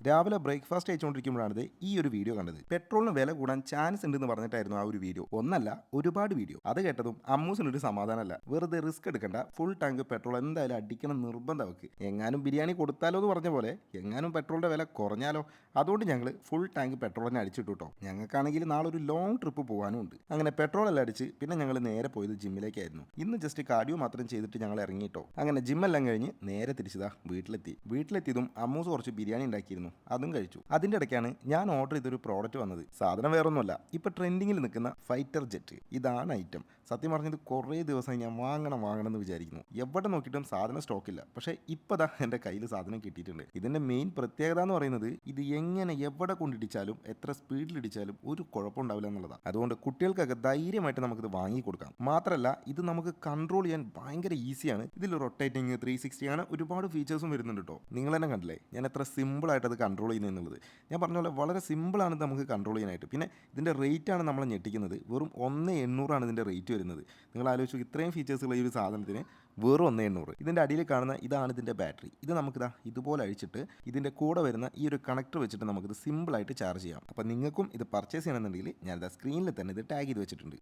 രാവിലെ ബ്രേക്ക്ഫാസ്റ്റ് കഴിച്ചുകൊണ്ടിരിക്കുമ്പോഴാണ് ഈ ഒരു വീഡിയോ കണ്ടത്. പെട്രോളിന് വില കൂടാൻ ചാൻസ് ഉണ്ടെന്ന് പറഞ്ഞിട്ടായിരുന്നു ആ ഒരു വീഡിയോ. ഒന്നല്ല, ഒരുപാട് വീഡിയോ. അത് കേട്ടതും അമ്മൂസിനൊരു സമാധാനമല്ല. വെറുതെ റിസ്ക് എടുക്കണ്ട, ഫുൾ ടാങ്ക് പെട്രോൾ എന്തായാലും അടിക്കണം നിർബന്ധം അവർക്ക്. എങ്ങാനും ബിരിയാണി കൊടുത്താലോ എന്ന് പറഞ്ഞ പോലെ എങ്ങാനും പെട്രോളിന്റെ വില കുറഞ്ഞാലോ. അതുകൊണ്ട് ഞങ്ങൾ ഫുൾ ടാങ്ക് പെട്രോൾ തന്നെ അടിച്ചിട്ടു കേട്ടോ. ഞങ്ങൾക്കാണെങ്കിൽ നാളെ ഒരു ലോങ് ട്രിപ്പ് പോകാനും ഉണ്ട്. അങ്ങനെ പെട്രോൾ എല്ലാം അടിച്ച് പിന്നെ ഞങ്ങൾ നേരെ പോയത് ജിമ്മിലേക്കായിരുന്നു. ഇന്ന് ജസ്റ്റ് കാർഡിയോ മാത്രം ചെയ്തിട്ട് ഞങ്ങൾ ഇറങ്ങിയിട്ടോ. അങ്ങനെ ജിമ്മെല്ലാം കഴിഞ്ഞ് നേരെ തിരിച്ചതാ വീട്ടിലെത്തിയതും അമ്മൂസ് കുറച്ച് ബിരിയാണി ഉണ്ടാക്കിയിരുന്നു, അതും കഴിച്ചു. അതിന്റെ ഇടയ്ക്കാണ് ഞാൻ ഓർഡർ ചെയ്തൊരു പ്രോഡക്റ്റ് വന്നത്. സാധനം വേറൊന്നുമല്ല, ഇപ്പൊ ട്രെൻഡിങ്ങിൽ നിൽക്കുന്ന ഫൈറ്റർ ജെറ്റ്. ഇതാണ് ഐറ്റം. സത്യം പറഞ്ഞത് കുറേ ദിവസമായി ഞാൻ വാങ്ങണം എന്ന് വിചാരിക്കുന്നു. എവിടെ നോക്കിയിട്ടും സാധനം സ്റ്റോക്കില്ല. പക്ഷേ ഇപ്പതാ എൻ്റെ കയ്യിൽ സാധനം കിട്ടിയിട്ടുണ്ട്. ഇതിന്റെ മെയിൻ പ്രത്യേകത എന്ന് പറയുന്നത് ഇത് എങ്ങനെ എവിടെ കൊണ്ടിടിച്ചാലും എത്ര സ്പീഡിൽ ഇടിച്ചാലും ഒരു കുഴപ്പമുണ്ടാവില്ല എന്നുള്ളതാണ്. അതുകൊണ്ട് കുട്ടികൾക്കൊക്കെ ധൈര്യമായിട്ട് നമുക്കിത് വാങ്ങി കൊടുക്കാം. മാത്രമല്ല ഇത് നമുക്ക് കൺട്രോൾ ചെയ്യാൻ ഭയങ്കര ഈസിയാണ്. ഇതിൽ റൊട്ടേറ്റിംഗ് 360 അങ്ങനെ ഒരുപാട് ഫീച്ചേഴ്സും വരുന്നുണ്ട് കേട്ടോ. നിങ്ങൾ തന്നെ കണ്ടില്ലേ ഞാൻ എത്ര സിമ്പിളായിട്ട് അത് കൺട്രോൾ ചെയ്യുന്നത് എന്നുള്ളത്. ഞാൻ പറഞ്ഞ പോലെ വളരെ സിമ്പിളാണ് നമുക്ക് കൺട്രോൾ ചെയ്യാനായിട്ട്. പിന്നെ ഇതിൻ്റെ റേറ്റാണ് നമ്മളെ ഞെട്ടിക്കുന്നത്. വെറും 1,800 ഇതിൻ്റെ റേറ്റ് വരുന്നത്. നിങ്ങൾ ആലോചിച്ചു, ഇത്രയും ഫീച്ചേഴ്സുള്ള ഈ ഒരു സാധനത്തിന് വെറും 1,800. ഇതിൻ്റെ അടിയിൽ കാണുന്ന ഇതാണ് ഇതിൻ്റെ ബാറ്ററി. ഇത് നമുക്കിതാ ഇതുപോലെ അഴിച്ചിട്ട് ഇതിൻ്റെ കൂടെ വരുന്ന ഈ ഒരു കണക്ടർ വെച്ചിട്ട് നമുക്കിത് സിമ്പിളായിട്ട് ചാർജ് ചെയ്യാം. അപ്പോൾ നിങ്ങൾക്കും ഇത് പർച്ചേസ് ചെയ്യണമെന്നുണ്ടെങ്കിൽ ഞാനിതാ സ്ക്രീനിൽ തന്നെ ഇത് ടാഗ് ചെയ്ത് വെച്ചിട്ടുണ്ട്.